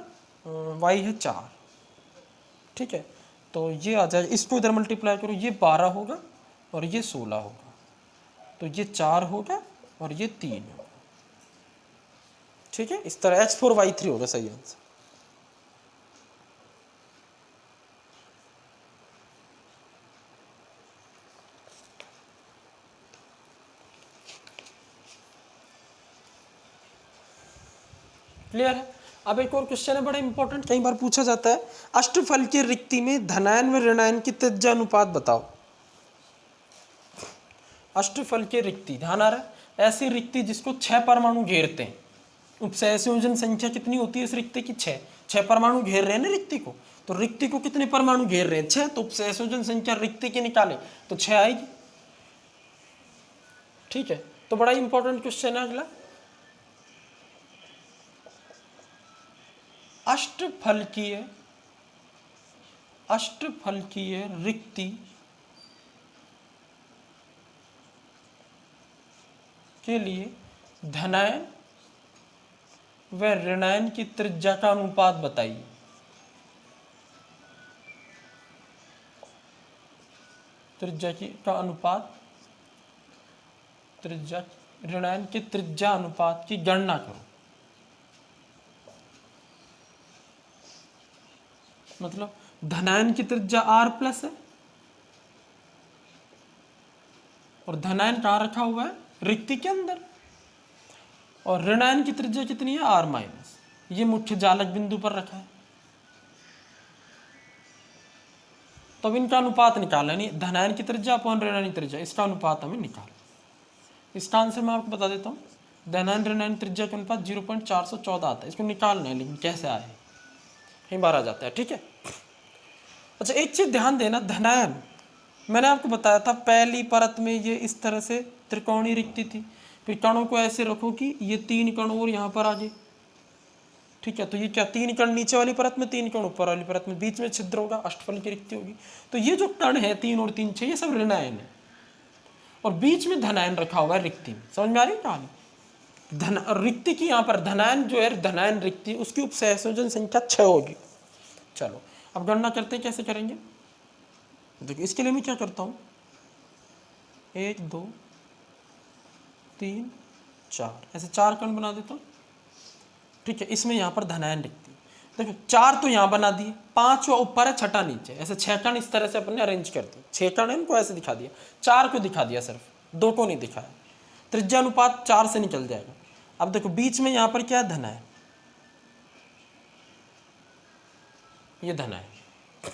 S1: y है 4। ठीक है, तो ये आ जाएगा, इसको इधर मल्टीप्लाई करो, ये 12 होगा और ये 16 होगा, तो ये 4 होगा और ये 3 होगा। ठीक है, इस तरह x 4 y 3 होगा सही आंसर। क्लियर है। अब एक और क्वेश्चन है बड़ा इंपॉर्टेंट, कई बार पूछा जाता है, अष्टफलकीय रिक्ति में धनायन व ऋणायन की त्रिज्या अनुपात बताओ। अष्टफलकीय रिक्ति, ध्यान आ रहा है, ऐसी रिक्ति जिसको 6 परमाणु घेरते हैं, उपसंयोजन संख्या कितनी होती है इस रिक्ति की, 6 परमाणु घेर रहे हैं ना रिक्ति को, तो रिक्ति को कितने परमाणु घेर रहे हैं, 6, तो उपसंयोजन संख्या रिक्ति की निकाले तो 6 आएगी। ठीक है, तो बड़ा इंपॉर्टेंट क्वेश्चन है अगला, अष्टफलकीय रिक्ति के लिए धनायन व ऋणायन की त्रिज्या का अनुपात बताइए। त्रिज्या का अनुपात त्रिज्या ऋणायन के त्रिज्या अनुपात की गणना करो। मतलब धनायन की त्रिज्या r प्लस है और धनायन कहाँ रखा हुआ है, रिक्ति के अंदर, और ऋणायन की त्रिज्या कितनी है, r माइनस, ये मुख्य जालक बिंदु पर रखा है। तो अब इनका अनुपात निकालना, नहीं धनायन की त्रिज्या अपॉन ऋणायन की त्रिज्या, इसका अनुपात हमें निकालना। इसका आंसर मैं आपको बता देता हूँ, धनायन ऋणायन त्रिज्या का अनुपात 0.414 आता है। इसको निकालना है, लेकिन कैसे आए, कहीं बार आ जाता है, ठीक है। अच्छा एक चीज ध्यान देना, धनायन मैंने आपको बताया था पहली परत में ये इस तरह से त्रिकोणीय रिक्ति थी, फिर कणों को ऐसे रखो कि ये 3 कण और यहाँ पर आ जाए, ठीक है। तो ये क्या, 3 कण नीचे वाली परत में, 3 कण ऊपर वाली परत में, बीच में छिद्र होगा, अष्टफल की रिक्ति होगी। तो ये जो कण है 3 और 3 6, ये सब ऋणायन है, और बीच में धनायन रखा हुआ है रिक्ति में। समझ में आ रही कहानी, धन रिक्ति की यहाँ पर धनायन जो है, धनायन रिक्ति, उसकी उपसंयोजन संख्या 6 होगी। चलो अब गणना करते हैं, कैसे करेंगे देखिए। इसके लिए मैं क्या करता हूँ, 1 2 3 4 ऐसे 4 कण बना देता हूँ, ठीक है। इसमें यहाँ पर धनायन रिक्ति, देखो 4 तो यहाँ बना दिए, 5 ऊपर है, 6 नीचे, ऐसे 6 कण इस तरह से अपने अरेंज कर दिए। 6 कण है, इनको ऐसे दिखा दिया, 4 को दिखा दिया, सिर्फ 2 को नहीं दिखाया। त्रिज्या अनुपात 4 से निकल जाएगा। अब देखो बीच में यहाँ पर क्या है, धनायन, ये धनायन,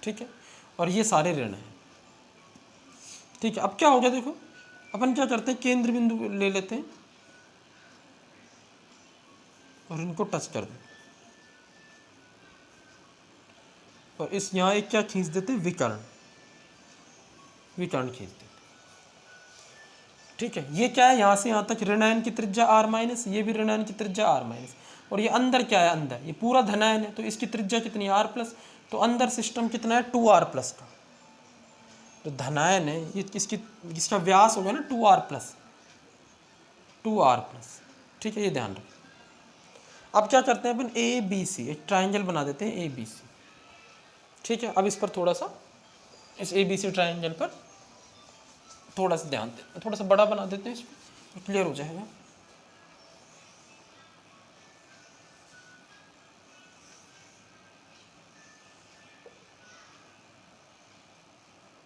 S1: ठीक है, और ये सारे ऋण हैं, ठीक है। अब क्या हो गया, देखो अपन क्या करते हैं, केंद्र बिंदु ले लेते हैं और इनको टच कर दें, और इस यहाँ एक क्या खींच देते हैं, विकर्ण, विकर्ण खींच देते, ठीक है। ये क्या है, यहाँ से यहाँ तक ऋणायन की त्रिज्या r माइनस, ये भी ऋणायन की त्रिज्या r माइनस, और ये अंदर क्या है, अंदर ये पूरा धनायन है, तो इसकी त्रिज्या कितनी है, r प्लस। तो अंदर सिस्टम कितना है, 2r प्लस का, तो धनायन है ये, इसका व्यास होगा ना 2r प्लस, 2r प्लस, ठीक है, ये ध्यान रखें। अब क्या करते हैं अपन, ए बी सी, एक ट्राइंगल बना देते हैं, ए बी सी, ठीक है। अब इस पर थोड़ा सा, इस ए बी सी ट्राइंगल पर थोड़ा सा ध्यान दें, थोड़ा सा बड़ा बना देते हैं, इसको क्लियर हो जाएगा।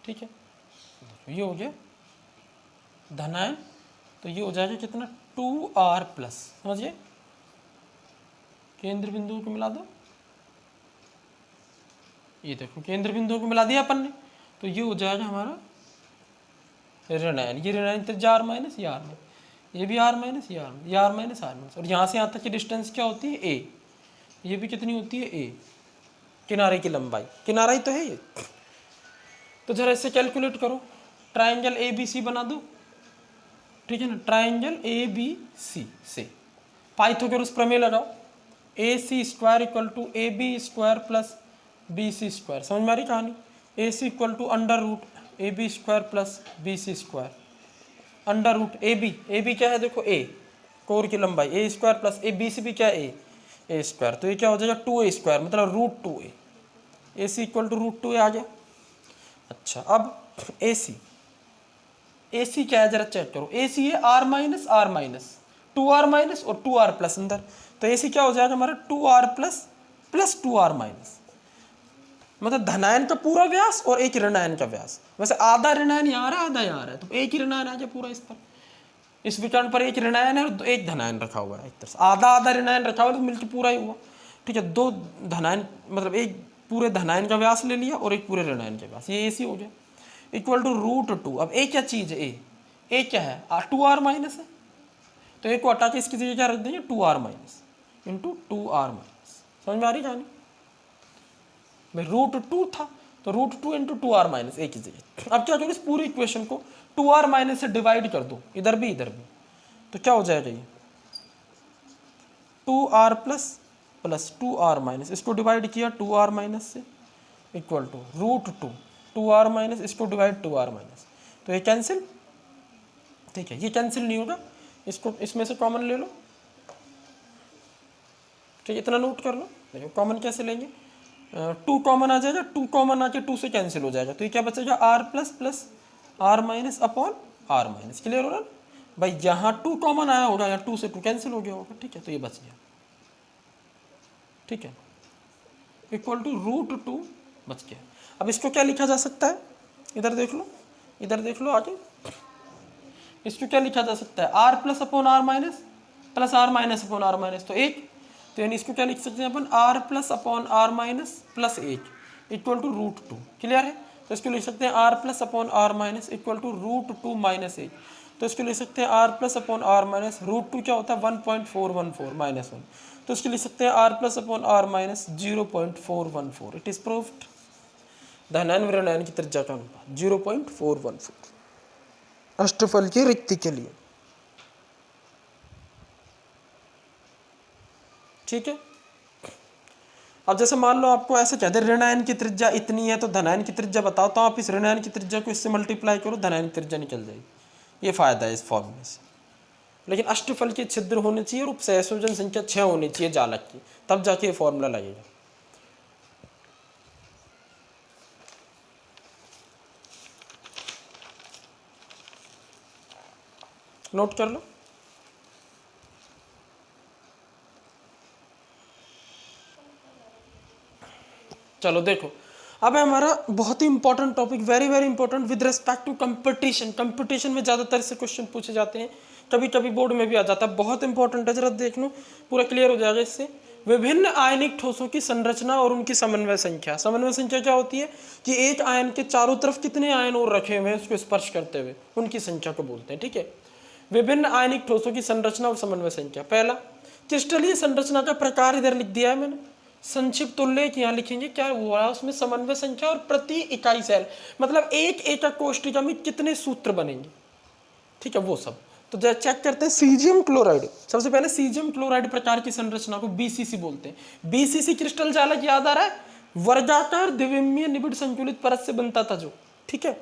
S1: ठीक है, ये हो गया धनायन, तो ये हो जाएगा कितना, 2r प्लस, समझिए, केंद्र बिंदु को मिला दो, ये देखो केंद्र बिंदु को मिला दिया अपन ने, तो ये हो जाएगा हमारा ऋणायन, ये ऋणायन त्रिज्या r माइनस, ये r माइनस, ये भी r माइनस, ये r माइनस, r माइनस, और यहाँ से यहाँ तक की डिस्टेंस क्या होती है, a, ये भी कितनी होती है, a, किनारे की लंबाई, किनारा ही तो है ये। तो जरा इससे कैलकुलेट करो, ट्राइंगल ए बी सी बना दो, ठीक है ना, ट्राइंगल ए बी सी से पाइथागोरस प्रमेय लगाओ, A C square equal to A B square plus B C square. समझ में आ रही कहानी, A C equal to under root A B square plus B C square, under root A B क्या है, देखो ए, कोर की लंबाई, A square plus A B C भी क्या है, ए स्क्वायर, तो ये क्या हो जाएगा 2a स्क्वायर, मतलब root 2a, A C equal to root 2a आ गया। अच्छा अब ए सी क्या है, जरा चेक करो, ए सी है r माइनस, 2r माइनस और 2r प्लस अंदर, तो ए सी क्या हो जाएगा हमारा 2r plus plus 2r minus, मतलब धनायन का पूरा व्यास और एक ऋणायन का व्यास। वैसे आधा ऋणायन यहाँ आ रहा है, आधा यहाँ आ रहा है, तो एक ही ऋणायन आ गया पूरा इस पर, इस विकर्ण पर एक ऋणायन है और एक धनायन रखा हुआ है, एक तरह से आधा आधा ऋणायन रखा हुआ है, तो मिलकर पूरा ही हुआ, ठीक है। 2 धनायन, मतलब एक पूरे धनायन का व्यास ले लिया और एक पूरे ऋणायन का व्यास, ये AC हो गया, इक्वल टू रूट 2। अब ए क्या चीज़ है, ए क्या है, 2r माइनस है, तो ए को हटा के इसकी जगह क्या रख देंगे, 2r minus into 2r minus. समझ में आ रही कहानी भाई, रूट 2 था तो रूट 2 इंटू 2r माइनस एक ही जगह। अब क्या करो, इस पूरी इक्वेशन को 2r माइनस से डिवाइड कर दो, इधर भी, तो क्या हो जाएगा, ये 2r plus plus 2r minus, इसको डिवाइड किया 2r माइनस से, equal to root 2r minus, इसको डिवाइड 2r माइनस, तो ये कैंसिल, ठीक है, ये कैंसिल नहीं होगा, इसको इसमें से कॉमन ले लो, ठीक है, इतना नोट कर लो। देखो कॉमन कैसे लेंगे, 2 कॉमन आ जाएगा, 2 कॉमन आके 2 से कैंसिल हो जाएगा, तो ये क्या बचेगा, r plus plus r minus upon r minus, clear हो रहा है। भाई यहाँ 2 कॉमन आया होगा, यहाँ 2 से 2 कैंसिल हो गया होगा, ठीक है, तो ये बच गया, ठीक है, इक्वल टू √2 बच गया। अब इसको क्या लिखा जा सकता है, इधर देख लो, इधर देख लो आगे, इसको क्या लिखा जा सकता है, r plus upon r minus plus r minus upon r minus, तो 1, तो यानी इसको क्या लिख सकते हैं अपन, r plus upon r minus plus 1 equal to √2, clear है। तो इसको लिख सकते हैं r plus upon r minus equal to √2 minus 1, तो इसको लिख सकते हैं r plus upon r minus √2 क्या होता है 1.414 माइनस 1, तो इसको लिख सकते हैं r plus upon r minus 0.414। It is proved धनायन ऋणायन की त्रिज्या का अनुपात 0.414 अष्टफल की रिक्ति के लिए, ठीक है। अब जैसे मान लो आपको ऐसे कहते हैं ऋणायन की त्रिज्या इतनी है तो धनायन की त्रिज्या बताओ, तो आप इस ऋणायन की त्रिज्या को इससे मल्टीप्लाई करो, धनायन की त्रिज्या निकल जाएगी, ये फायदा है इस फॉर्मूले से। लेकिन अष्टफल के छिद्र होने चाहिए और सहसंयोजन संख्या 6 होनी चाहिए जालक की, तब जाके ये फॉर्मूला लगेगा। नोट कर लो। चलो देखो, अब है हमारा बहुत ही important topic, very very important with respect to competition. Competition में ज़्यादातर से क्वेश्चन पूछे जाते हैं, कभी कभी बोर्ड में भी आ जाता है, बहुत इंपॉर्टेंट है, जरा देख लो, पूरा क्लियर हो जाएगा इससे। विभिन्न आयनिक ठोसों की संरचना और उनकी समन्वय संख्या। समन्वय संख्या क्या होती है कि एक आयन के चारों तरफ कितने आयन और रखे हुए हैं उसको स्पर्श करते हुए, उनकी संख्या को बोलते हैं, ठीक है। विभिन्न आयनिक ठोसों की संरचना और समन्वय संख्या। पहला, क्रिस्टलीय संरचना का प्रकार इधर लिख दिया है मैंने, संक्षिप्त उल्लेख यहाँ लिखेंगे, क्या हुआ उसमें समन्वय संख्या और प्रति इकाई सेल, मतलब एक एकक कोष्ठिका में कितने सूत्र बनेंगे, ठीक है, वो सब। तो चेक करते हैं सीजियम क्लोराइड। सबसे पहले सीजियम क्लोराइड प्रकार की संरचना को बीसीसी बोलते हैं। बीसीसी क्रिस्टल जालक याद आ रहा है, वर्गाकार द्विविमीय निबिड़ संतुलित परत से बनता था जो, ठीक है।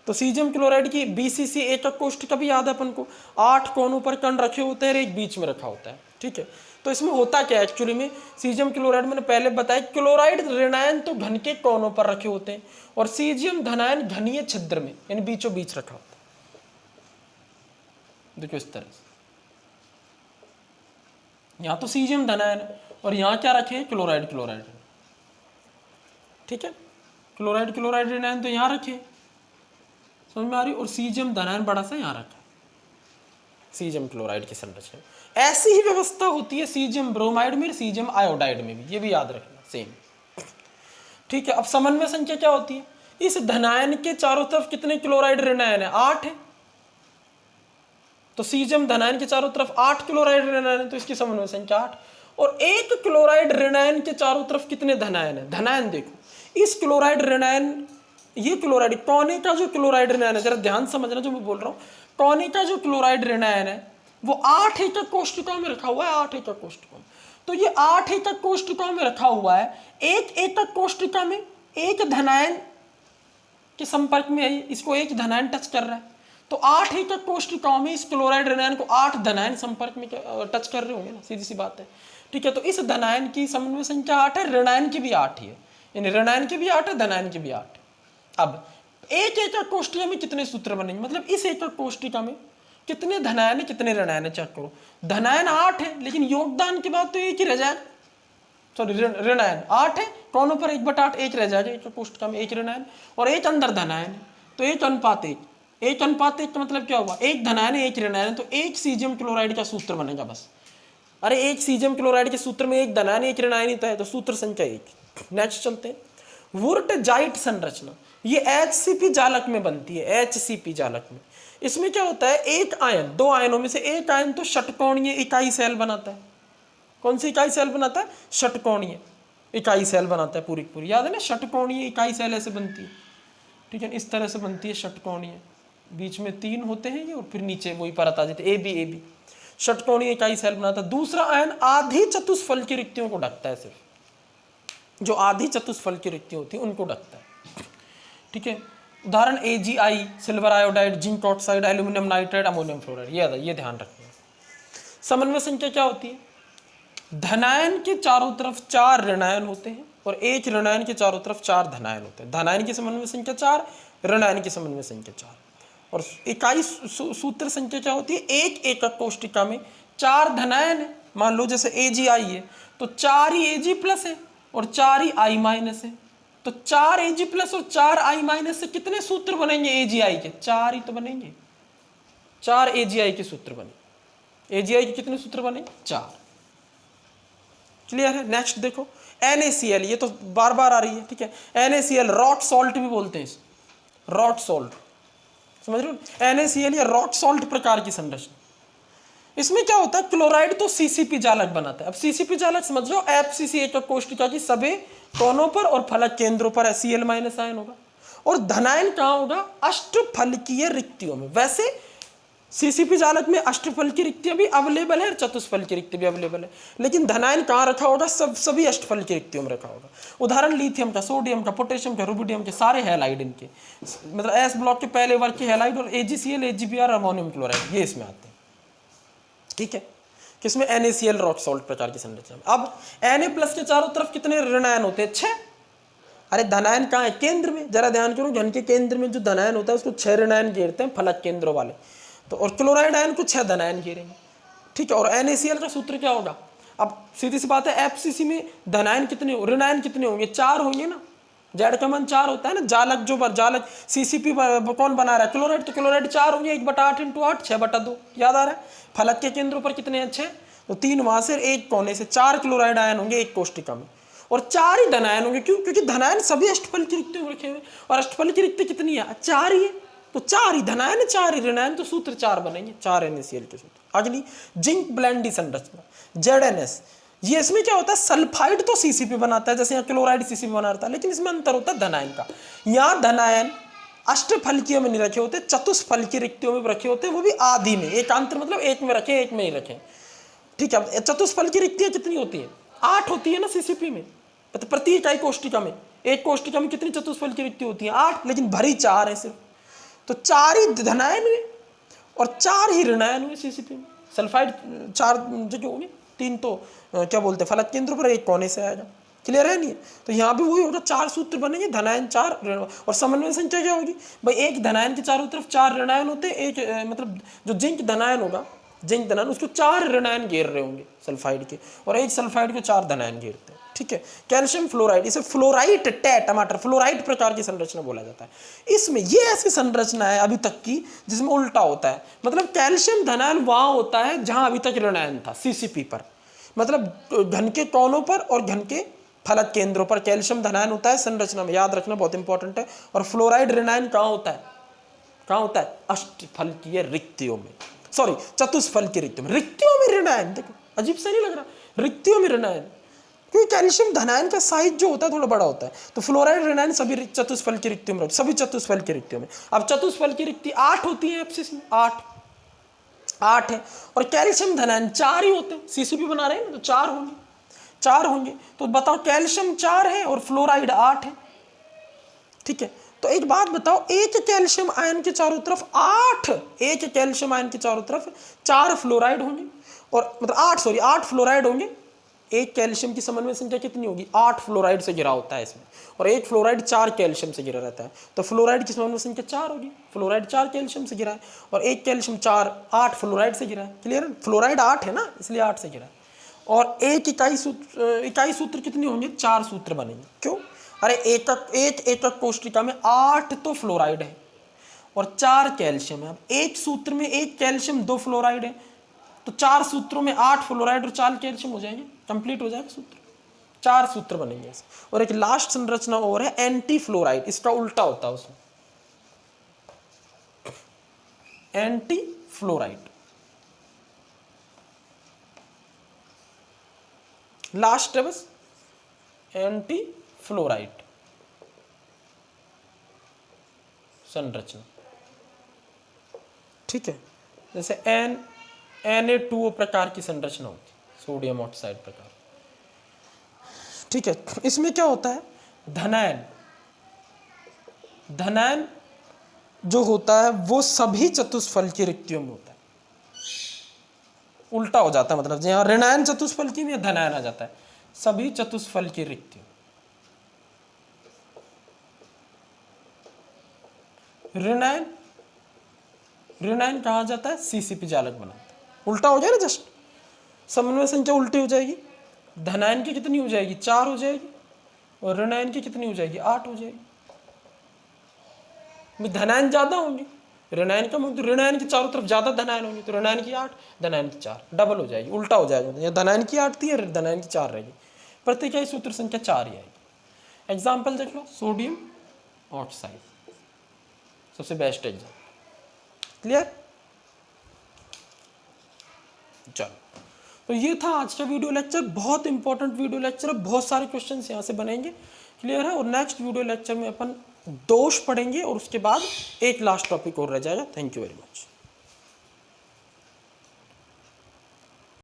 S1: तो सीजियम क्लोराइड की बीसीसी एकक कोष्ठिका भी याद है अपन को, 8 कोनों पर कण रखे होते हैं और एक बीच में रखा होता है, ठीक है। तो इसमें होता क्या है एक्चुअली में, सीजियम क्लोराइड मैंने पहले बताया, क्लोराइड ऋणायन तो घन के कोनों पर रखे होते हैं और सीजियम धनायन घनीय छिद्र में यानी बीचों बीच रखा होता है। देखो इस तरह से, यहाँ तो सीजियम धनायन है और यहाँ क्या रखे हैं, क्लोराइड क्लोराइड, ठीक है। क्लोराइड क्लोराइड ऋणायन तो यहाँ रखे, समझ में आ रही, और सीजियम धनायन बड़ा सा यहाँ रखा, सीजियम क्लोराइड की संरचना। ऐसी ही व्यवस्था होती है सीजियम ब्रोमाइड में, सीजियम आयोडाइड में भी, ये भी याद रखना सेम, ठीक है। अब समन्वय संख्या क्या होती है, इस धनायन के चारों तरफ कितने क्लोराइड ऋणायन है, 8 है, तो सीजियम धनायन के चारों तरफ 8 क्लोराइड ऋणायन है, तो इसकी समन्वय संख्या 8। और एक क्लोराइड ऋणायन के चारों तरफ कितने धनायन है, धनायन देखो, इस क्लोराइड ऋणायन, ये क्लोराइड कोने का जो क्लोराइड ऋणायन है, जरा ध्यान समझना जो मैं बोल रहा हूँ, कोने का जो क्लोराइड ऋणायन है वो 8 एकक कोष्ठिकाओं में रखा हुआ है, 8 एकक कोष्ठिकाओं में। तो ये 8 एकक कोष्ठिकाओं में रखा हुआ है, एक एकक कोष्ठिका में एक धनायन के संपर्क में है, इसको एक धनायन टच कर रहा है, तो 8 एकक कोष्ठिकाओं में इस क्लोराइड ऋणायन को 8 धनायन संपर्क में टच कर रहे होंगे ना, सीधी सी बात है, ठीक है। तो इस धनायन की समन्वय संख्या 8 है, ऋणायन की भी 8 ही है, यानी ऋणायन की भी 8 है, धनायन की भी 8 है। अब एक एकक कोष्ठिका में कितने सूत्र बनेंगे, मतलब इस एकक कोष्ठिका में कितने धनायन है कितने ऋणायन है, चेक करो। धनायन 8 है लेकिन योगदान के बाद तो एक ही रह जाएगा, सॉरी ऋणायन 8 है, कोनों पर 1/8 एक रह जाएगा, एक कोष्ठिका में एक ऋणायन और एक अंदर धनायन है, तो 1:1, 1:1 का मतलब क्या हुआ, एक धनायन है एक ऋणायन है, तो एक सीजियम क्लोराइड का सूत्र बनेगा बस। अरे एक सीजियम क्लोराइड के सूत्र में एक धनायन एक ऋणायन ही तो है, तो सूत्र संख्या 1। नेक्स्ट चलते हैं, वुर्टजाइट संरचना, ये HCP जालक में बनती है, HCP जालक में। इसमें क्या होता है, एक आयन, 2 आयनों में से एक आयन तो षटकोणीय इकाई सेल बनाता है। कौन सी इकाई सेल बनाता है, षटकोणीय इकाई सेल बनाता है, पूरी पूरी याद है ना, षटकोणीय इकाई सेल ऐसे बनती है, ठीक है, इस तरह से बनती है षटकोणीय, बीच में 3 होते हैं ये और फिर नीचे वही परत आ जाती है, AB षटकोणीय इकाई सेल बनाता है। दूसरा आयन आधी चतुष्फल की रिक्तियों को ढकता है, सिर्फ जो आधी चतुष्फल की रिक्ति होती है उनको ढकता है, ठीक है। उदाहरण AgI, silver iodide, zinc oxide, aluminium nitride, ammonium fluoride, ये ध्यान रखना। समन्वय संख्या क्या होती है, धनायन के चारों तरफ 4 ऋणायन होते हैं और एक ऋणायन के चारों तरफ 4 धनायन होते हैं। धनायन की समन्वय संख्या 4, ऋणायन की समन्वय संख्या 4। और इकाई सूत्र संख्या क्या होती है, एक एकक कोष्टिका में 4 धनायन है। मान लो जैसे AgI है तो 4 ही Ag प्लस है और 4 ही I माइनस है। तो 4 Ag प्लस और 4 I माइनस से कितने सूत्र बनेंगे AgI के? 4 ही तो बनेंगे, 4 AgI के सूत्र बने। AgI के कितने सूत्र बने? 4। क्लियर है? नेक्स्ट देखो NaCl, ये तो बार बार आ रही है, ठीक है। NaCl रॉक सॉल्ट भी बोलते हैं, रॉक सॉल्ट, समझ रहे हो? NaCl या रॉक सॉल्ट प्रकार की संरचना। इसमें क्या होता है, क्लोराइड तो CCP जालक बनाता है। अब CCP जालक समझ लो, FCC एकक कोशिका की सभी कोनों पर और फलक केंद्रों पर Cl माइनस आयन होगा। और धनायन कहाँ होगा? अष्टफलकीय रिक्तियों में। वैसे CCP जालक में अष्टफल की रिक्तियां भी अवेलेबल है और चतुष्फल की रिक्ति भी अवेलेबल है, लेकिन धनायन कहाँ रखा होगा? सभी अष्टफल की रिक्तियों में रखा होगा। उदाहरण लिथियम का, सोडियम का, पोटेशियम का, रुबिडियम के, सारे हैलाइड इनके, मतलब S ब्लॉक के पहले वर्ग के हैलाइड और AgCl, AgBr, अमोनियम क्लोराइड, ये इसमें आते हैं, ठीक है। किसमें? NaCl रॉक सॉल्ट प्रकार की संरचना में। अब Na+ के चारों तरफ कितने ऋणायन होते हैं? 6। अरे धनायन कहाँ है? केंद्र में। जरा ध्यान करो, घन के केंद्र में जो धनायन होता है उसको 6 ऋणायन घेरते हैं, फलक केंद्रों वाले। तो और क्लोराइड आयन को 6 धनायन घेरेंगे, ठीक है। और NaCl का सूत्र क्या होगा? अब सीधी सी बात है, FCC में धनायन कितने, ऋणायन कितने होंगे? 4 होंगे ना। Z का मान 4 होता है ना। जालक जो जालक CCP कौन बना रहा है? क्लोराइड। तो क्लोराइड 4 होंगे, 1/8 × 8, 6/2। याद आ रहा है? फलक के केंद्रों पर कितने हैं? 6। तो 3 वहां से, 1 कोने से, 4 क्लोराइड आयन होंगे एक कोष्टिका में, और 4 ही धनायन होंगे। क्यों? क्योंकि धनायन सभी अष्टफल की रिक्तियों में रखे हुए, और अष्टफल की रिक्ति कितनी है? 4 ही है। तो 4 ही धनायन, 4 ही ऋणायन, तो सूत्र 4 बनेंगे, 4 NaCl के सूत्र। अगली जिंक ब्लेंडी संरचना, ZNS। ये इसमें क्या होता है? सल्फाइड तो CCP बनाता है, जैसे यहाँ क्लोराइड CCP बनाता है, लेकिन इसमें अंतर होता है धनायन का। यहाँ धनायन अष्टफलकीय में नहीं रखे होते, चतुष्फल की रिक्तियों में रखे होते हैं, वो भी आधी में। एकांतर मतलब एक में रखे, एक में ही रखे, ठीक है। चतुष्फल की रिक्तियां कितनी होती है? 8 होती है ना CCP में, तो प्रति इकाई कोष्टिका में। एक कोष्टिका में कितनी चतुष्फल की रिक्ति होती है? 8, लेकिन भरी 4 है सिर्फ। तो 4 ही धनायन हुए और 4 ही ऋणायन हुए CCP में। सल्फाइड 4 जगह होंगे, 3 तो क्या बोलते हैं फलक केंद्र पर, 1 कोने से आएगा। क्लियर है? नहीं? तो यहाँ भी वही होगा, 4 सूत्र बनेंगे, धनायन 4 ऋणायन। और समन्वय संख्या क्या होगी भाई? एक धनायन के चारों तरफ 4 ऋणायन होते हैं, एक मतलब जो जिंक धनायन होगा, जिंक धनायन, उसको 4 ऋणायन घेर रहे होंगे सल्फाइड के, और एक सल्फाइड को 4 धनायन घेरते हैं, ठीक है। कैल्शियम फ्लोराइड, इसे फ्लोराइट टमाटर फ्लोराइट प्रकार की संरचना बोला जाता है। इसमें ये ऐसी संरचना है अभी तक की जिसमें उल्टा होता है, मतलब कैल्शियम धनायन वहां होता है जहां अभी तक ऋणायन था CCP पर, मतलब घन के कोनों पर और घन के फलक केंद्रों पर कैल्शियम धनायन होता है संरचना में, याद रखना बहुत इंपॉर्टेंट है। और फ्लोराइड ऋणायन कहाँ होता है? कहाँ होता है? अष्टफलकीय रिक्तियों में, सॉरी चतुष्फल की रिक्तियों में। रिक्तियों में ऋणायन, देखो अजीब सा नहीं लग रहा? रिक्तियों में ऋणायन, क्योंकि कैल्शियम धनायन का साइज जो होता है थोड़ा बड़ा होता है। तो फ्लोराइड ऋणायन सभी चतुष्फल की रिक्तियों में, सभी चतुष्फल की रिक्तियों में। अब चतुष्फल की रिक्ति 8 होती है FCC में, 8 है, और कैल्शियम धनायन 4 ही होते हैं। CCP बना रहे हैं ना, तो 4 होंगे। तो बताओ, कैल्शियम 4 है और फ्लोराइड 8 है, ठीक है। तो एक बात बताओ, एक कैल्शियम आयन के चारों तरफ 8, एक कैल्शियम आयन के चारों तरफ 4 फ्लोराइड होंगे, और मतलब 8 फ्लोराइड होंगे। एक कैल्शियम की समन्वय संख्या कितनी होगी? 8 फ्लोराइड से घिरा होता है इसमें, और एक फ्लोराइड 4 कैल्शियम से घिरा रहता है। तो फ्लोराइड की समन्वय संख्या 4 होगी, फ्लोराइड 4 कैल्शियम से घिरा है, और एक कैल्शियम 8 फ्लोराइड से घिरा है। क्लियर है? फ्लोराइड 8 है ना, इसलिए 8 से घिरा है। और एक इकाई सूत्र कितने होंगे? 4 सूत्र बनेंगे। क्यों? अरे एक एकक कोष्टिका में 8 तो फ्लोराइड है और 4 कैल्शियम है। अब एक सूत्र में 1 कैल्शियम 2 फ्लोराइड है, तो 4 सूत्रों में 8 फ्लोराइड और 4 कैल्शियम हो जाएंगे, कंप्लीट हो जाएगा सूत्र। 4 सूत्र बनेंगे ऐसे। और एक लास्ट संरचना और है एंटी फ्लोराइड, इसका उल्टा होता है उसमें, एंटी फ्लोराइड। लास्ट है बस, एंटी फ्लोराइड संरचना, ठीक है। जैसे Na2O प्रकार की संरचना होती है, सोडियम ऑक्साइड प्रकार, ठीक है। इसमें क्या होता है? धनायन जो होता है वो सभी चतुष्फल की रिक्तियों में होता है। उल्टा हो जाता है, मतलब जहां ऋणायन चतुष्फल की में धनायन आ जाता है, सभी चतुष्फल की रिक्तियों। ऋणायन ऋण आयन कहाँ जाता है, CCP जालक बनाता है। उल्टा हो जाए ना, जस्ट समन्वय संख्या उल्टी हो जाएगी, धनायन की कितनी हो जाएगी, 4 हो जाएगी, और ऋण आयन की कितनी हो जाएगी, 8 हो जाएगी। धनायन ज्यादा होंगे, ऋणायन कम होंगे, तो ऋणायन की चारों तरफ ज्यादा धनायन होंगे, तो ऋणायन की 8, धनायन की 4, डबल हो जाएगी, उल्टा हो जाएगा। या धनायन की 8 थी या धनायन की 4 रहेगी, प्रतिक्रिया सूत्र संख्या 4 ही आएगी। एग्जाम्पल देख लो, सोडियम ऑक्साइड सबसे बेस्ट एग्जाम्पल, क्लियर। चलो, तो ये था आज का वीडियो लेक्चर, बहुत इंपॉर्टेंट वीडियो लेक्चर है, बहुत सारे क्वेश्चंस यहाँ से बनेंगे, क्लियर है। और नेक्स्ट वीडियो लेक्चर में अपन दोष पढ़ेंगे और उसके बाद एक लास्ट टॉपिक और रह जाएगा। Thank you very much.